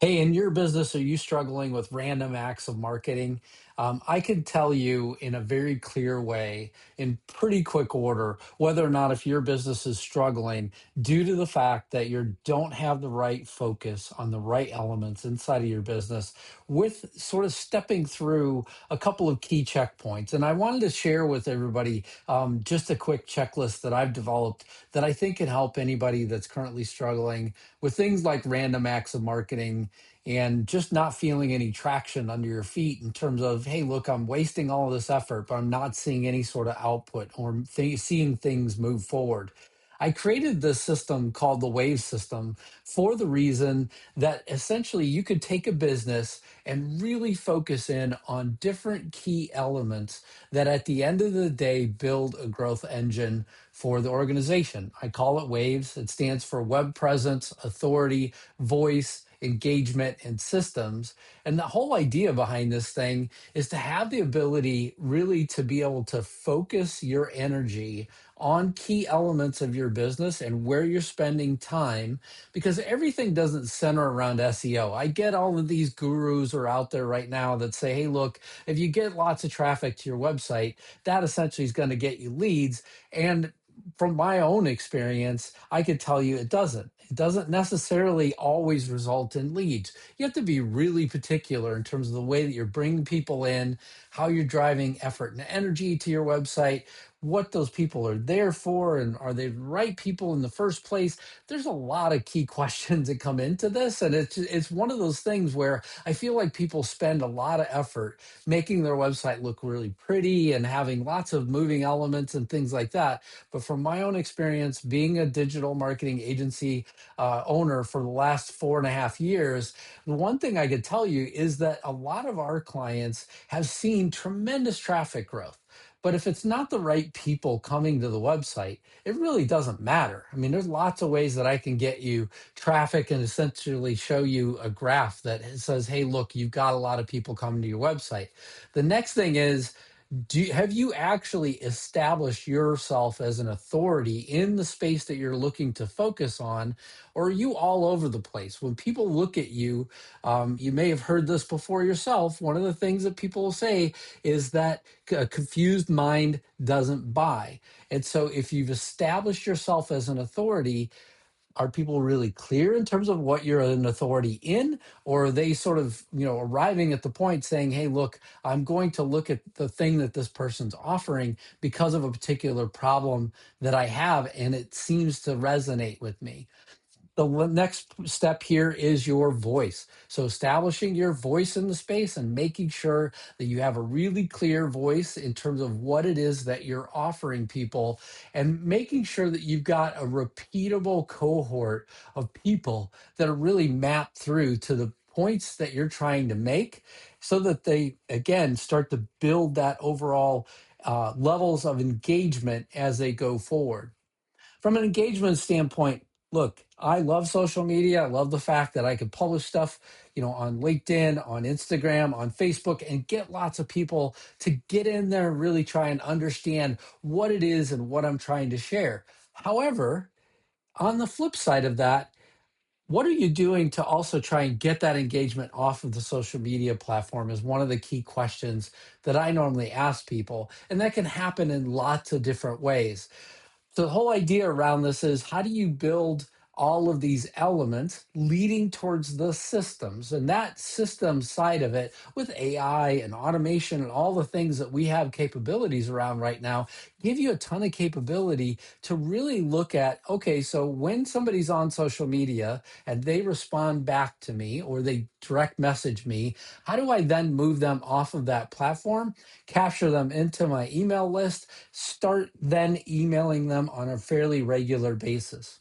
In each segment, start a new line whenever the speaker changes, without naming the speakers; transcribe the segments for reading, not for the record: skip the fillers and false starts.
Hey, in your business, are you struggling with random acts of marketing? I can tell you in a very clear way, in pretty quick order, whether or not if your business is struggling due to the fact that you don't have the right focus on the right elements inside of your business, with sort of stepping through a couple of key checkpoints. And I wanted to share with everybody just a quick checklist that I've developed that I think can help anybody that's currently struggling with things like random acts of marketing and just not feeling any traction under your feet in terms of, hey, look, I'm wasting all of this effort, but I'm not seeing any sort of output or seeing things move forward. I created this system called the Wave system for the reason that essentially you could take a business and really focus in on different key elements that at the end of the day build a growth engine for the organization. I call it WAVES. It stands for Web Presence, Authority, Voice, Engagement, and Systems. And the whole idea behind this thing is to have the ability really to be able to focus your energy on key elements of your business and where you're spending time, because everything doesn't center around SEO. I get all of these gurus are out there right now that say, hey, look, if you get lots of traffic to your website, that essentially is going to get you leads. And from my own experience, I could tell you it doesn't. It doesn't necessarily always result in leads. You have to be really particular in terms of the way that you're bringing people in, how you're driving effort and energy to your website, what those people are there for, and are they the right people in the first place. There's a lot of key questions that come into this, and it's one of those things where I feel like people spend a lot of effort making their website look really pretty and having lots of moving elements and things like that. But from my own experience, being a digital marketing agency owner for the last 4.5 years, the one thing I could tell you is that a lot of our clients have seen tremendous traffic growth. But if it's not the right people coming to the website, it really doesn't matter. I mean, there's lots of ways that I can get you traffic and essentially show you a graph that says, hey, look, you've got a lot of people coming to your website. The next thing is, have you actually established yourself as an authority in the space that you're looking to focus on, or are you all over the place? When people look at you, you may have heard this before yourself. One of the things that people will say is that a confused mind doesn't buy. And so if you've established yourself as an authority, are people really clear in terms of what you're an authority in, or are they sort of arriving at the point saying, hey, look, I'm going to look at the thing that this person's offering because of a particular problem that I have and it seems to resonate with me? The next step here is your voice. So establishing your voice in the space and making sure that you have a really clear voice in terms of what it is that you're offering people, and making sure that you've got a repeatable cohort of people that are really mapped through to the points that you're trying to make, so that they, again, start to build that overall levels of engagement as they go forward. From an engagement standpoint, look, I love social media. I love the fact that I can publish stuff, on LinkedIn, on Instagram, on Facebook, and get lots of people to get in there and really try and understand what it is and what I'm trying to share. However, on the flip side of that, what are you doing to also try and get that engagement off of the social media platform is one of the key questions that I normally ask people. And that can happen in lots of different ways. So the whole idea around this is, how do you build all of these elements leading towards the systems, and that system side of it with AI and automation and all the things that we have capabilities around right now give you a ton of capability to really look at, okay, so when somebody's on social media and they respond back to me or they direct message me, how do I then move them off of that platform, capture them into my email list, start then emailing them on a fairly regular basis?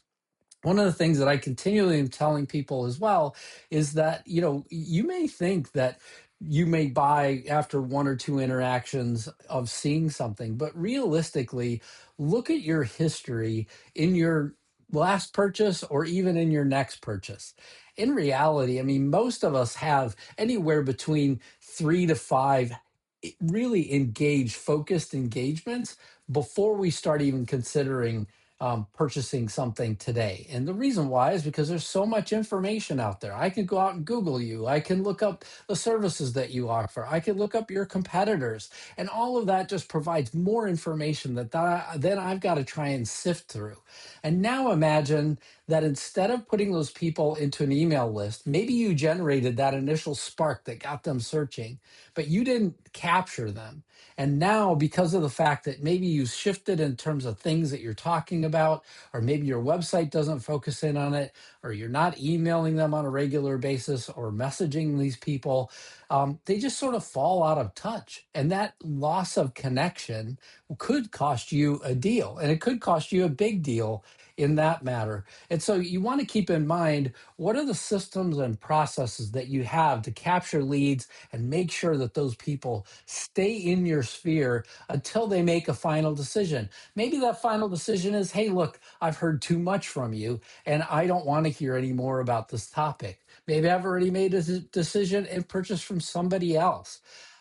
One of the things that I continually am telling people as well is that, you may think that you may buy after one or two interactions of seeing something, but realistically, look at your history in your last purchase or even in your next purchase. In reality, I mean, most of us have anywhere between 3 to 5 really engaged, focused engagements before we start even considering purchasing something today. And the reason why is because there's so much information out there. I can go out and Google you. I can look up the services that you offer. I can look up your competitors. And all of that just provides more information that then I've got to try and sift through. And now imagine that instead of putting those people into an email list, maybe you generated that initial spark that got them searching, but you didn't capture them. And now, because of the fact that maybe you shifted in terms of things that you're talking about, or maybe your website doesn't focus in on it, or you're not emailing them on a regular basis or messaging these people, they just sort of fall out of touch. And that loss of connection could cost you a deal, and it could cost you a big deal in that matter. And so you want to keep in mind, what are the systems and processes that you have to capture leads and make sure that those people stay in your sphere until they make a final decision. Maybe that final decision is, hey, look, I've heard too much from you and I don't want to hear any more about this topic. Maybe I've already made a decision and purchased from somebody else.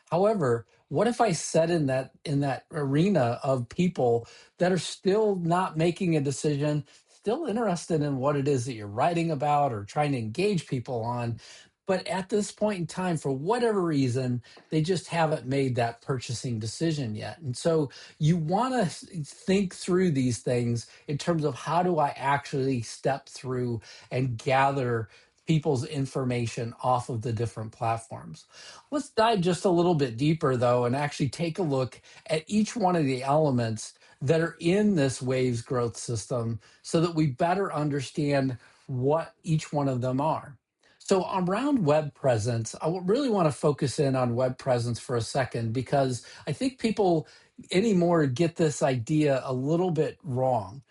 However, what if I set in that arena of people that are still not making a decision, still interested in what it is that you're writing about or trying to engage people on, but at this point in time, for whatever reason, they just haven't made that purchasing decision yet. And so you want to think through these things in terms of, how do I actually step through and gather people's information off of the different platforms. Let's dive just a little bit deeper, though, and actually take a look at each one of the elements that are in this Waves growth system so that we better understand what each one of them are. So, around web presence, really want to focus in on web presence for a second, because I think people anymore get this idea a little bit wrong.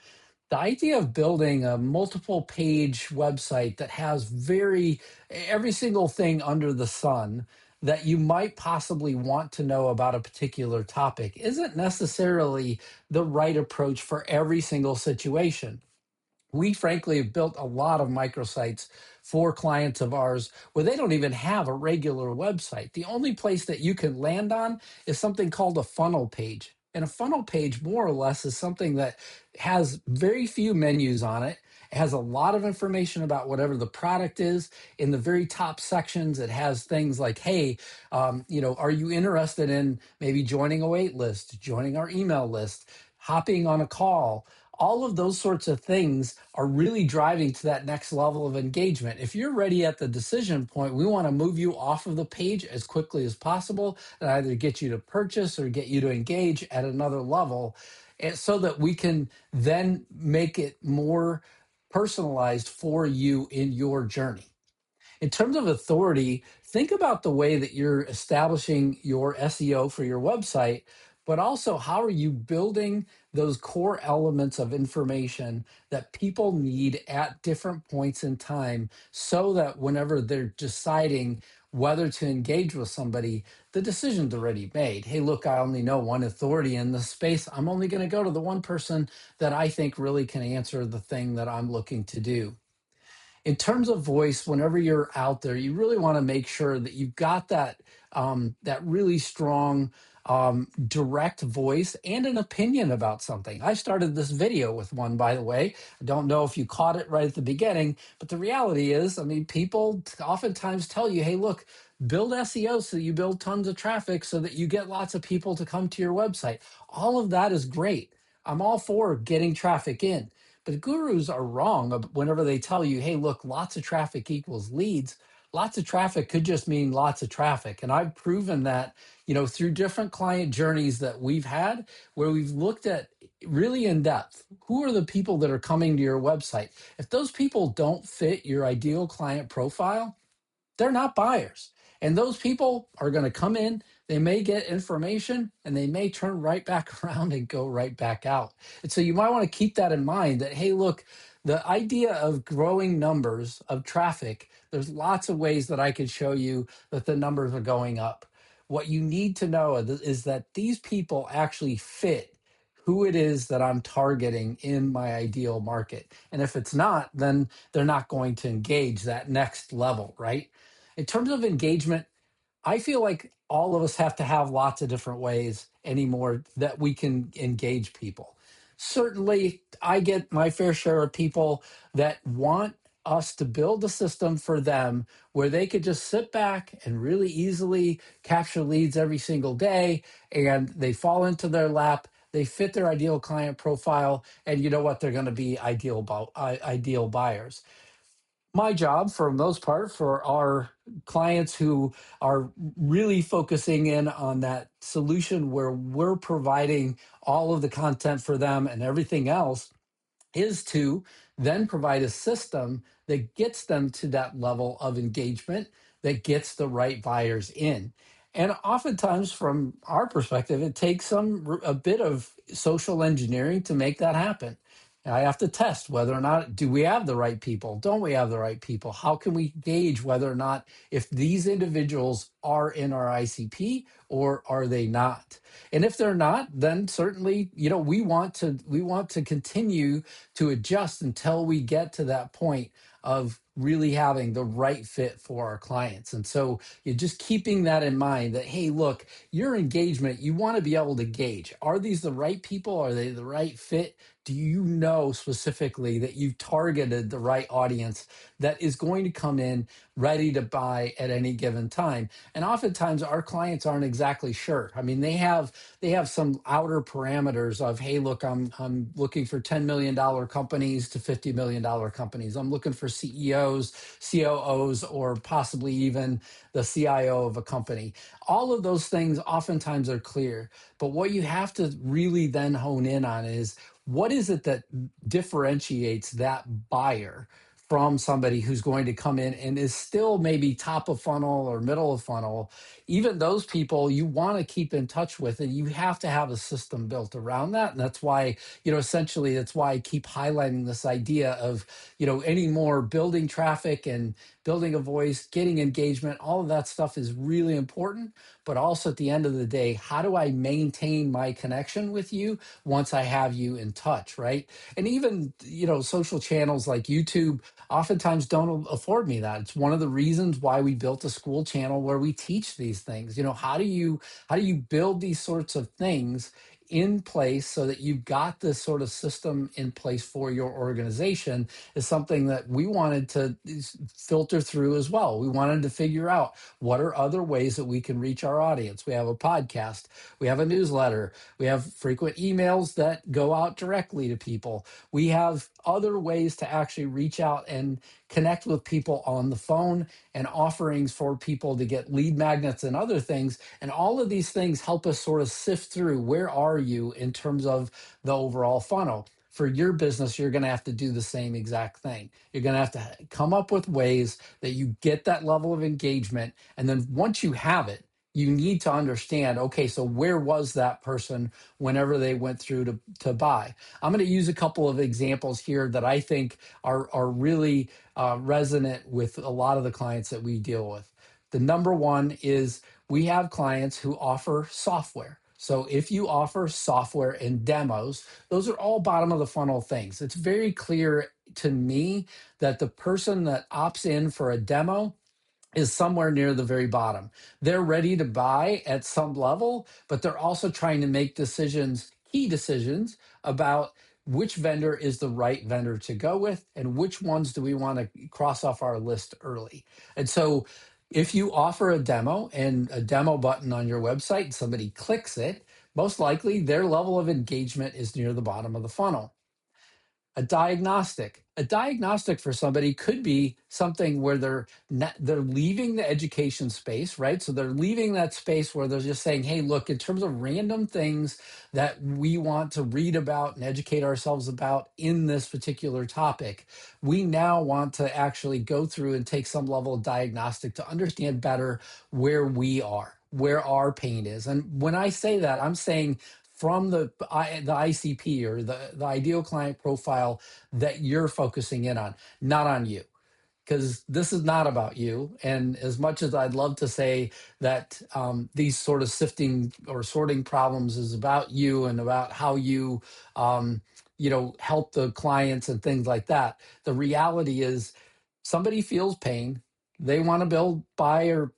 The idea of building a multiple page website that has every single thing under the sun that you might possibly want to know about a particular topic isn't necessarily the right approach for every single situation. We frankly have built a lot of microsites for clients of ours where they don't even have a regular website. The only place that you can land on is something called a funnel page. And a funnel page, more or less, is something that has very few menus on it. It has a lot of information about whatever the product is. In the very top sections, it has things like, hey, are you interested in maybe joining a wait list, joining our email list, hopping on a call? All of those sorts of things are really driving to that next level of engagement. If you're ready at the decision point, we want to move you off of the page as quickly as possible and either get you to purchase or get you to engage at another level, so that we can then make it more personalized for you in your journey. In terms of authority, think about the way that you're establishing your SEO for your website, but also, how are you building those core elements of information that people need at different points in time, so that whenever they're deciding whether to engage with somebody, the decision's already made. Hey, look, I only know one authority in this space. I'm only going to go to the one person that I think really can answer the thing that I'm looking to do. In terms of voice, whenever you're out there, you really want to make sure that you've got that really strong direct voice and an opinion about something. I started this video with one, by the way. I don't know if you caught it right at the beginning, but the reality is, I mean, people oftentimes tell you, hey, look, build SEO so you build tons of traffic so that you get lots of people to come to your website. All of that is great. I'm all for getting traffic in. But gurus are wrong whenever they tell you, hey, look, lots of traffic equals leads. Lots of traffic could just mean lots of traffic. And I've proven that, through different client journeys that we've had, where we've looked at really in depth, who are the people that are coming to your website? If those people don't fit your ideal client profile, they're not buyers. And those people are going to come in, they may get information, and they may turn right back around and go right back out. And so you might want to keep that in mind, that, hey, look, the idea of growing numbers of traffic, there's lots of ways that I could show you that the numbers are going up. What you need to know is that these people actually fit who it is that I'm targeting in my ideal market. And if it's not, then they're not going to engage that next level, right? In terms of engagement, I feel like all of us have to have lots of different ways anymore that we can engage people. Certainly, I get my fair share of people that want us to build a system for them where they could just sit back and really easily capture leads every single day, and they fall into their lap. They fit their ideal client profile, and you know what? They're going to be ideal buyers. My job, for the most part, for our clients who are really focusing in on that solution where we're providing all of the content for them and everything else, is to then provide a system that gets them to that level of engagement, that gets the right buyers in. And oftentimes, from our perspective, it takes a bit of social engineering to make that happen. I have to test whether or not do we have the right people? Don't we have the right people? How can we gauge whether or not if these individuals are in our ICP or are they not? And if they're not, then certainly, we want to continue to adjust until we get to that point of really having the right fit for our clients. And so you're just keeping that in mind that, hey, look, your engagement, you want to be able to gauge, are these the right people? Are they the right fit? Do you know specifically that you've targeted the right audience that is going to come in ready to buy at any given time? And oftentimes our clients aren't exactly sure. I mean, they have some outer parameters of, hey, look, I'm looking for $10 million companies to $50 million companies. I'm looking for CEOs, COOs, or possibly even the CIO of a company. All of those things oftentimes are clear, but what you have to really then hone in on is, what is it that differentiates that buyer from somebody who's going to come in and is still maybe top of funnel or middle of funnel? Even those people you want to keep in touch with, and you have to have a system built around that. And that's why, essentially, that's why I keep highlighting this idea of, any more building traffic and building a voice, getting engagement, all of that stuff is really important. But also at the end of the day, how do I maintain my connection with you once I have you in touch, right? And even, social channels like YouTube oftentimes don't afford me that. It's one of the reasons why we built a school channel where we teach these things. How do you build these sorts of things in place so that you've got this sort of system in place for your organization, is something that we wanted to filter through as well. We wanted to figure out, what are other ways that we can reach our audience? We have a podcast, we have a newsletter, we have frequent emails that go out directly to people. We have other ways to actually reach out and connect with people on the phone, and offerings for people to get lead magnets and other things. And all of these things help us sort of sift through, where are you in terms of the overall funnel. For your business, you're going to have to do the same exact thing. You're going to have to come up with ways that you get that level of engagement. And then once you have it, you need to understand, okay, so where was that person whenever they went through to buy? I'm going to use a couple of examples here that I think are really resonant with a lot of the clients that we deal with. The number one is, we have clients who offer software. So if you offer software and demos, those are all bottom of the funnel things. It's very clear to me that the person that opts in for a demo is somewhere near the very bottom. They're ready to buy at some level, but they're also trying to make key decisions about which vendor is the right vendor to go with, and which ones do we want to cross off our list early. And so if you offer a demo and a demo button on your website and somebody clicks it, most likely their level of engagement is near the bottom of the funnel. A diagnostic for somebody could be something where they're leaving the education space, right? So they're leaving that space where they're just saying, hey, look, in terms of random things that we want to read about and educate ourselves about in this particular topic, we now want to actually go through and take some level of diagnostic to understand better where we are, where our pain is. And when I say that, I'm saying from the ICP, or the ideal client profile that you're focusing in on, not on you, because this is not about you. And as much as I'd love to say that these sort of sifting or sorting problems is about you and about how you, help the clients and things like that, the reality is, somebody feels pain. They want to buy, or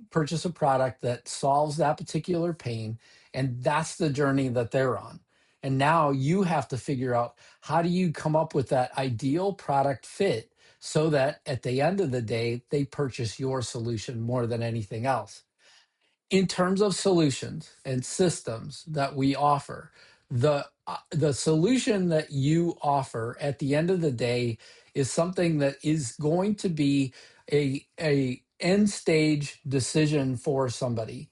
purchase a product that solves that particular pain, and that's the journey that they're on. And now you have to figure out, how do you come up with that ideal product fit so that at the end of the day, they purchase your solution more than anything else. In terms of solutions and systems that we offer, the solution that you offer at the end of the day is something that is going to be a end stage decision for somebody.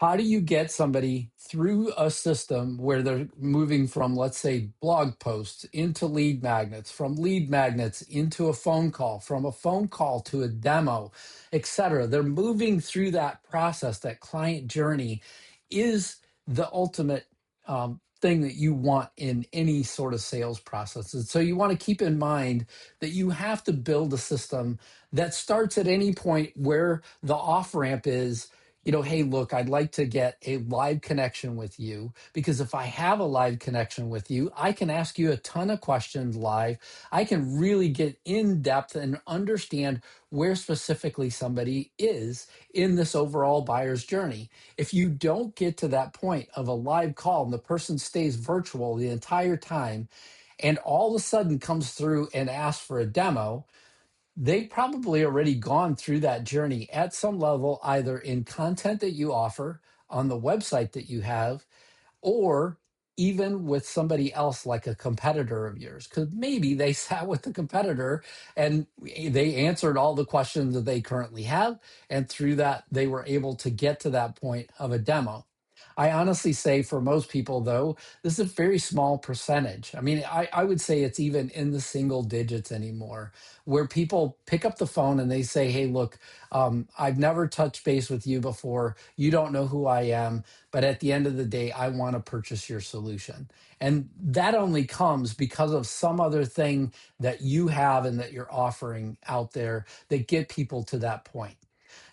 How do you get somebody through a system where they're moving from, let's say, blog posts into lead magnets, from lead magnets into a phone call, from a phone call to a demo, et cetera? They're moving through that process. That client journey is the ultimate thing that you want in any sort of sales process. And so you want to keep in mind that you have to build a system that starts at any point where the off ramp is, hey, look, I'd like to get a live connection with you, because if I have a live connection with you, I can ask you a ton of questions live. I can really get in depth and understand where specifically somebody is in this overall buyer's journey. If you don't get to that point of a live call and the person stays virtual the entire time and all of a sudden comes through and asks for a demo, they've probably already gone through that journey at some level, either in content that you offer on the website that you have, or even with somebody else like a competitor of yours, because maybe they sat with the competitor and they answered all the questions that they currently have, and through that they were able to get to that point of a demo. I honestly say, for most people though, this is a very small percentage. I mean, I would say it's even in the single digits anymore, where people pick up the phone and they say, hey, look, I've never touched base with you before, you don't know who I am, but at the end of the day, I want to purchase your solution. And that only comes because of some other thing that you have and that you're offering out there that get people to that point.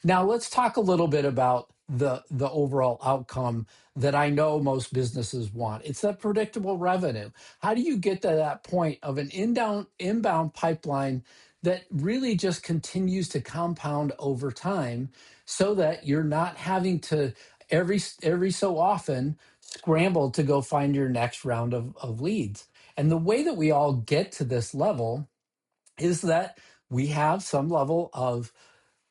Now let's talk a little bit about the overall outcome that I know most businesses want. It's that predictable revenue. How do you get to that point of an inbound pipeline that really just continues to compound over time, so that you're not having to every so often scramble to go find your next round of leads? And the way that we all get to this level is that we have some level of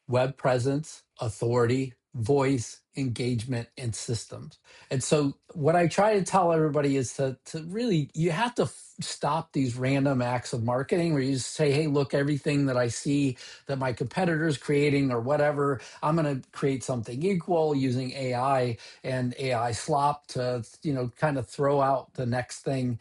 web presence, authority, voice, engagement, and systems. And so what I try to tell everybody is to really, you have to stop these random acts of marketing where you just say, hey, look, everything that I see that my competitor's creating or whatever, I'm going to create something equal using AI and AI slop to, kind of throw out the next thing,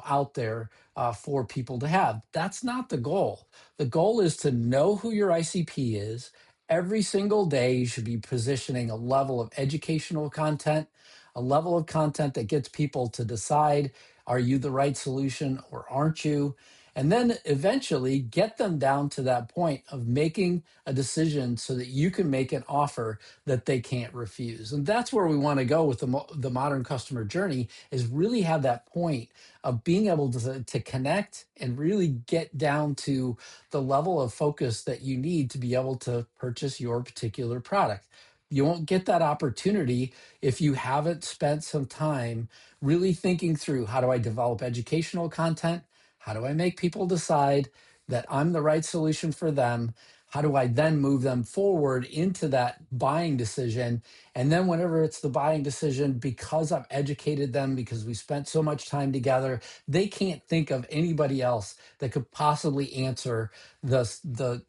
out there for people to have. That's not the goal. The goal is to know who your ICP is. Every single day, you should be positioning a level of educational content, a level of content that gets people to decide, are you the right solution or aren't you? And then eventually get them down to that point of making a decision so that you can make an offer that they can't refuse. And that's where we want to go with the modern customer journey, is really have that point of being able to connect and really get down to the level of focus that you need to be able to purchase your particular product. You won't get that opportunity if you haven't spent some time really thinking through, how do I develop educational content? How do I make people decide that I'm the right solution for them? How do I then move them forward into that buying decision? And then, whenever it's the buying decision, because I've educated them, because we spent so much time together, they can't think of anybody else that could possibly answer the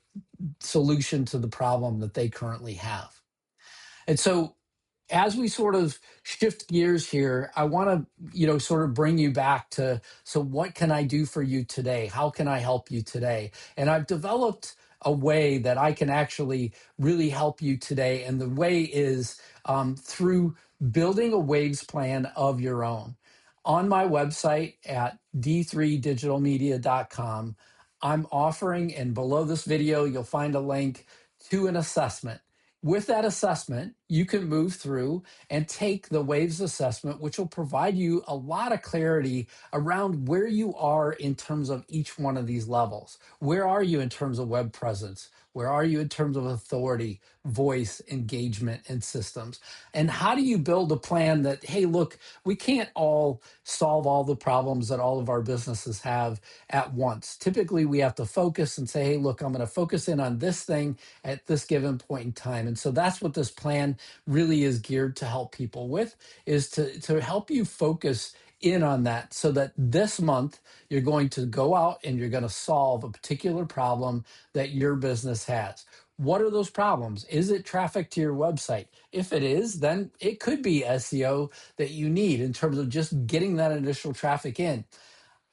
solution to the problem that they currently have. And so, as we sort of shift gears here, I want to, sort of bring you back to, so what can I do for you today? How can I help you today? And I've developed a way that I can actually really help you today. And the way is through building a Waves plan of your own. On my website at d3digitalmedia.com, I'm offering, and below this video, you'll find a link to an assessment. With that assessment, you can move through and take the Waves assessment, which will provide you a lot of clarity around where you are in terms of each one of these levels. Where are you in terms of web presence? Where are you in terms of authority, voice, engagement, and systems? And how do you build a plan that, hey, look, we can't all solve all the problems that all of our businesses have at once. Typically, we have to focus and say, hey, look, I'm going to focus in on this thing at this given point in time. And so that's what this plan really is geared to help people with, is to help you focus in on that, so that this month you're going to go out and you're going to solve a particular problem that your business has. What are those problems? Is it traffic to your website? If it is, then it could be SEO that you need in terms of just getting that initial traffic in.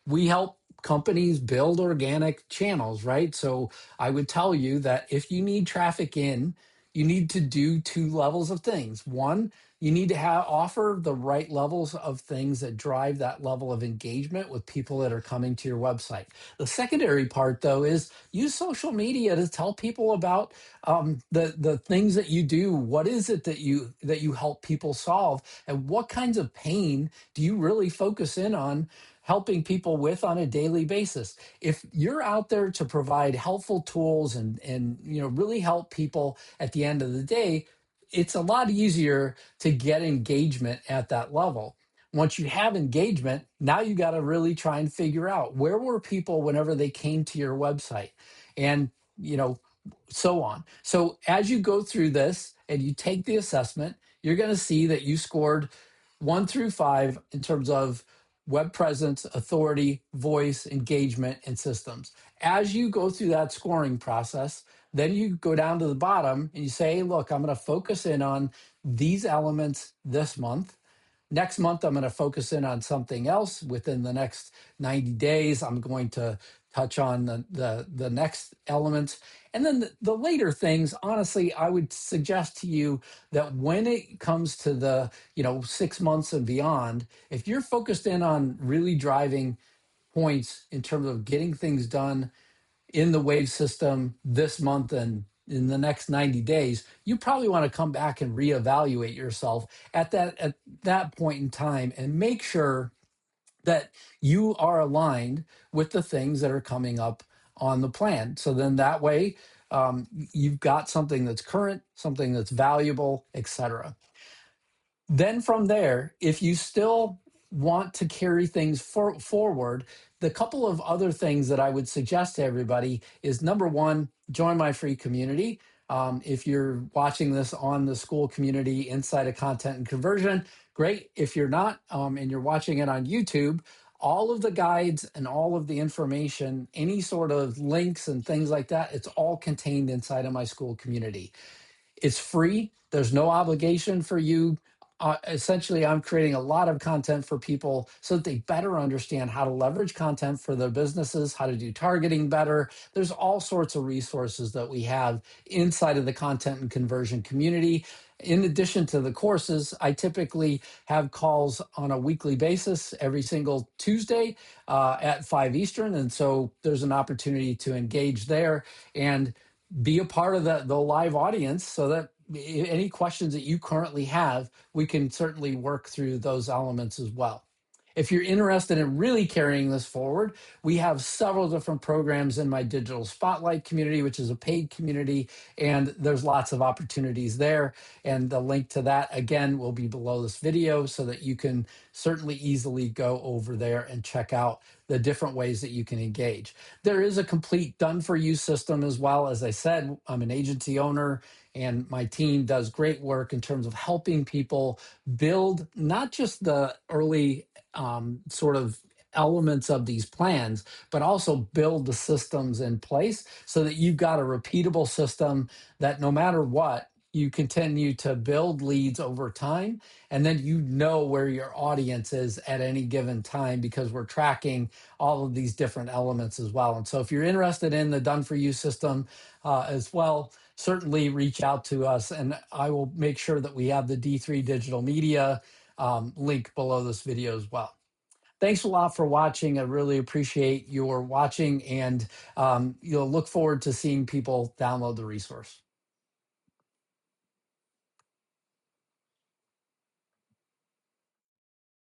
We help companies build organic channels, right? So I would tell you that if you need traffic in, you need to do two levels of things. One, you need to offer the right levels of things that drive that level of engagement with people that are coming to your website. The secondary part, though, is use social media to tell people about the things that you do. What is it that you help people solve, and what kinds of pain do you really focus in on helping people with on a daily basis? If you're out there to provide helpful tools and really help people at the end of the day, it's a lot easier to get engagement at that level. Once you have engagement, now you got to really try and figure out where were people whenever they came to your website, and you know so on. So as you go through this and you take the assessment, you're going to see that you scored 1 through 5 in terms of web presence, authority, voice, engagement, and systems. As you go through that scoring process, then you go down to the bottom and you say, hey, look, I'm going to focus in on these elements this month. Next month, I'm going to focus in on something else. Within the next 90 days, I'm going to touch on the next elements. And then the later things, honestly, I would suggest to you that when it comes to the 6 months and beyond, if you're focused in on really driving points in terms of getting things done in the wave system this month and in the next 90 days, you probably want to come back and reevaluate yourself at that point in time and make sure that you are aligned with the things that are coming up on the plan. So then that way, you've got something that's current, something that's valuable, etc. Then from there, if you still want to carry things forward, the couple of other things that I would suggest to everybody is, number one, join my free community. If you're watching this on the School Community Inside of Content and Conversion, great. If you're not, and you're watching it on YouTube, all of the guides and all of the information, any sort of links and things like that, it's all contained inside of my School Community. It's free. There's no obligation for you. Essentially, I'm creating a lot of content for people so that they better understand how to leverage content for their businesses, how to do targeting better. There's all sorts of resources that we have inside of the content and conversion community. In addition to the courses, I typically have calls on a weekly basis every single Tuesday at 5 Eastern. And so there's an opportunity to engage there and be a part of the live audience, so that any questions that you currently have, we can certainly work through those elements as well. If you're interested in really carrying this forward, we have several different programs in my Digital Spotlight community, which is a paid community, and there's lots of opportunities there. And the link to that, again, will be below this video, so that you can certainly easily go over there and check out the different ways that you can engage. There is a complete done-for-you system as well. As I said, I'm an agency owner, and my team does great work in terms of helping people build not just the early sort of elements of these plans, but also build the systems in place so that you've got a repeatable system that no matter what, you continue to build leads over time. And then you know where your audience is at any given time, because we're tracking all of these different elements as well. And so if you're interested in the done for you system as well, certainly reach out to us, and I will make sure that we have the D3 Digital Media link below this video as well. Thanks a lot for watching. I really appreciate your watching, and you'll look forward to seeing people download the resource.